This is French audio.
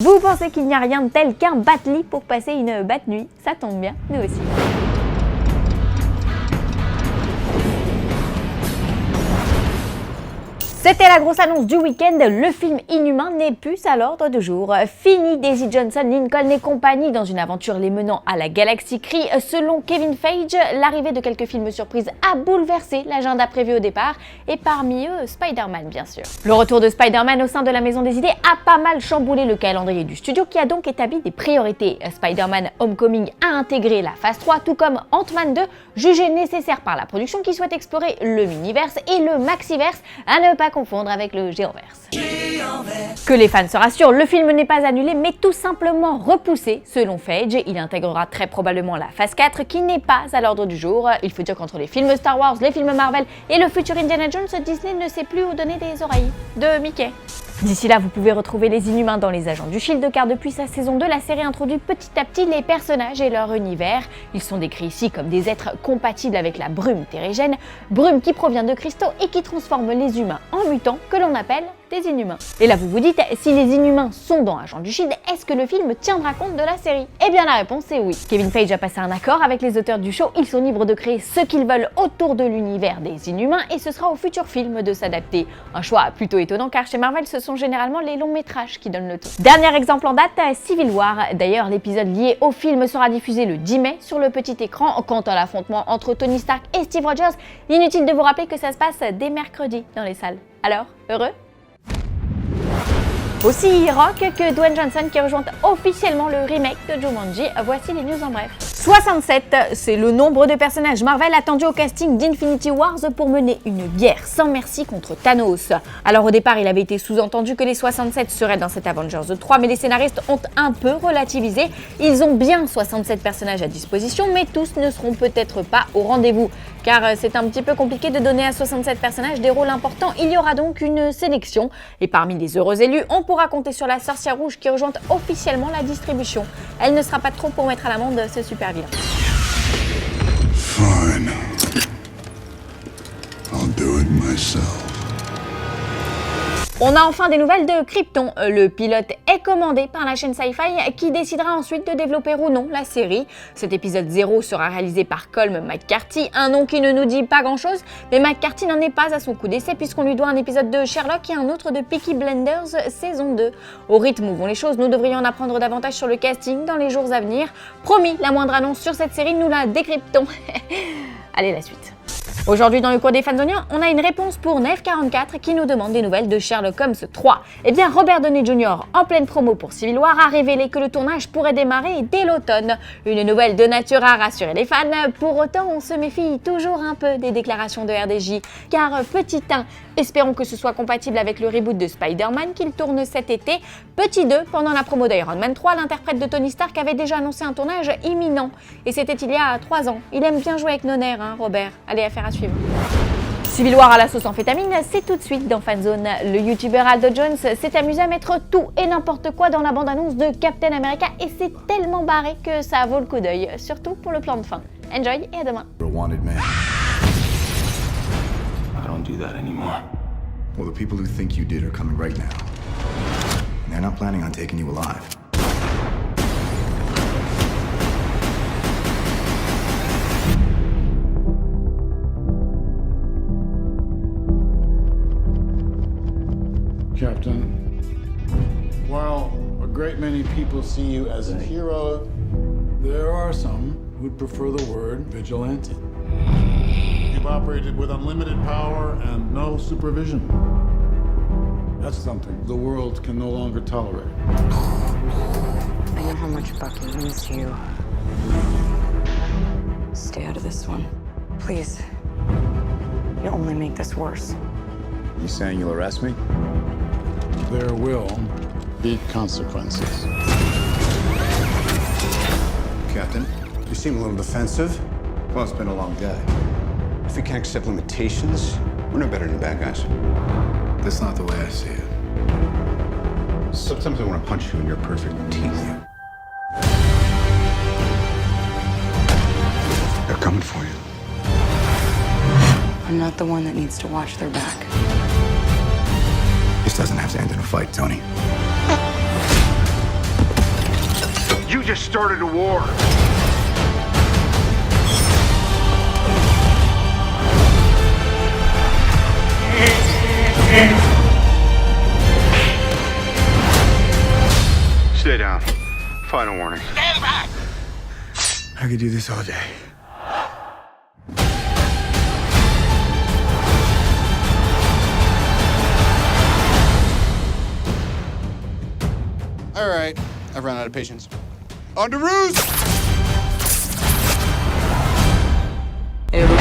Vous pensez qu'il n'y a rien de tel qu'un bat-lit pour passer une bat-nuit? Ça tombe bien, nous aussi. C'était la grosse annonce du week-end, le film Inhumain n'est plus à l'ordre du jour. Fini Daisy Johnson, Lincoln et compagnie dans une aventure les menant à la galaxie Kree. Selon Kevin Feige, l'arrivée de quelques films surprises a bouleversé l'agenda prévu au départ, et parmi eux, Spider-Man bien sûr. Le retour de Spider-Man au sein de la Maison des Idées a pas mal chamboulé le calendrier du studio qui a donc établi des priorités. Spider-Man Homecoming a intégré la phase 3, tout comme Ant-Man 2, jugé nécessaire par la production qui souhaite explorer le Miniverse et le Maxiverse, à ne pas confondre avec le Géoverse. Que les fans se rassurent, le film n'est pas annulé mais tout simplement repoussé. Selon Feige, il intégrera très probablement la phase 4 qui n'est pas à l'ordre du jour. Il faut dire qu'entre les films Star Wars, les films Marvel et le futur Indiana Jones, Disney ne sait plus où donner des oreilles de Mickey. D'ici là, vous pouvez retrouver les Inhumains dans les Agents du Shield, car depuis sa saison 2, la série introduit petit à petit les personnages et leur univers. Ils sont décrits ici comme des êtres compatibles avec la brume terrigène, brume qui provient de cristaux et qui transforme les humains en mutants que l'on appelle des Inhumains. Et là vous vous dites, si les Inhumains sont dans Agents du Shield, est-ce que le film tiendra compte de la série? Eh bien la réponse est oui. Kevin Feige a passé un accord avec les auteurs du show, ils sont libres de créer ce qu'ils veulent autour de l'univers des Inhumains et ce sera au futur film de s'adapter. Un choix plutôt étonnant car chez Marvel ce sont généralement les longs métrages qui donnent le ton. Dernier exemple en date, Civil War. D'ailleurs l'épisode lié au film sera diffusé le 10 mai sur le petit écran. Quant à l'affrontement entre Tony Stark et Steve Rogers, inutile de vous rappeler que ça se passe dès mercredi dans les salles. Alors, heureux? Aussi rock que Dwayne Johnson qui rejoint officiellement le remake de Jumanji. Voici les news en bref. 67, c'est le nombre de personnages Marvel attendus au casting d'Infinity Wars pour mener une guerre sans merci contre Thanos. Alors au départ, il avait été sous-entendu que les 67 seraient dans cet Avengers 3, mais les scénaristes ont un peu relativisé. Ils ont bien 67 personnages à disposition, mais tous ne seront peut-être pas au rendez-vous. Car c'est un petit peu compliqué de donner à 67 personnages des rôles importants. Il y aura donc une sélection. Et parmi les heureux élus, on pourra compter sur la Sorcière Rouge qui rejoint officiellement la distribution. Elle ne sera pas trop pour mettre à l'amende ce super vilain. Fine. I'll do it myself. On a enfin des nouvelles de Krypton. Le pilote est commandé par la chaîne Sci-Fi qui décidera ensuite de développer ou non la série. Cet épisode 0 sera réalisé par Colm McCarthy, un nom qui ne nous dit pas grand-chose, mais McCarthy n'en est pas à son coup d'essai puisqu'on lui doit un épisode de Sherlock et un autre de Peaky Blinders saison 2. Au rythme où vont les choses, nous devrions en apprendre davantage sur le casting dans les jours à venir. Promis, la moindre annonce sur cette série, nous la décryptons. Allez, la suite. Aujourd'hui, dans le cours des Fanzoniens, on a une réponse pour Neve44 qui nous demande des nouvelles de Sherlock Holmes 3. Eh bien, Robert Downey Jr., en pleine promo pour Civil War, a révélé que le tournage pourrait démarrer dès l'automne. Une nouvelle de nature à rassurer les fans. Pour autant, on se méfie toujours un peu des déclarations de RDJ. Car, petit 1, espérons que ce soit compatible avec le reboot de Spider-Man qu'il tourne cet été. Petit 2, pendant la promo d'Iron Man 3, l'interprète de Tony Stark avait déjà annoncé un tournage imminent. Et c'était il y a 3 ans. Il aime bien jouer avec nos nerfs, hein, Robert. Allez, affaire à suivre. Civil War à la sauce amphétamine, c'est tout de suite dans Fanzone. Le youtubeur Aldo Jones s'est amusé à mettre tout et n'importe quoi dans la bande-annonce de Captain America et c'est tellement barré que ça vaut le coup d'œil, surtout pour le plan de fin. Enjoy et à demain. I don't do that anymore. Well, the people who think you did are coming right now. And they're not planning on taking you alive. Captain, while a great many people see you as a hero, there are some who'd prefer the word vigilante. You've operated with unlimited power and no supervision. That's something the world can no longer tolerate. I know how much Bucky means to you. Stay out of this one. Please. You'll only make this worse. You saying you'll arrest me? There will be consequences. Captain, you seem a little defensive. Well, it's been a long day. If we can't accept limitations, we're no better than bad guys. That's not the way I see it. Sometimes I want to punch you in your perfect teeth. They're coming for you. I'm not the one that needs to watch their back. This doesn't have to end in a fight, Tony. just started a war. Stay down. Final warning. Stand back! I could do this all day. All right, I've run out of patience. On to roost! It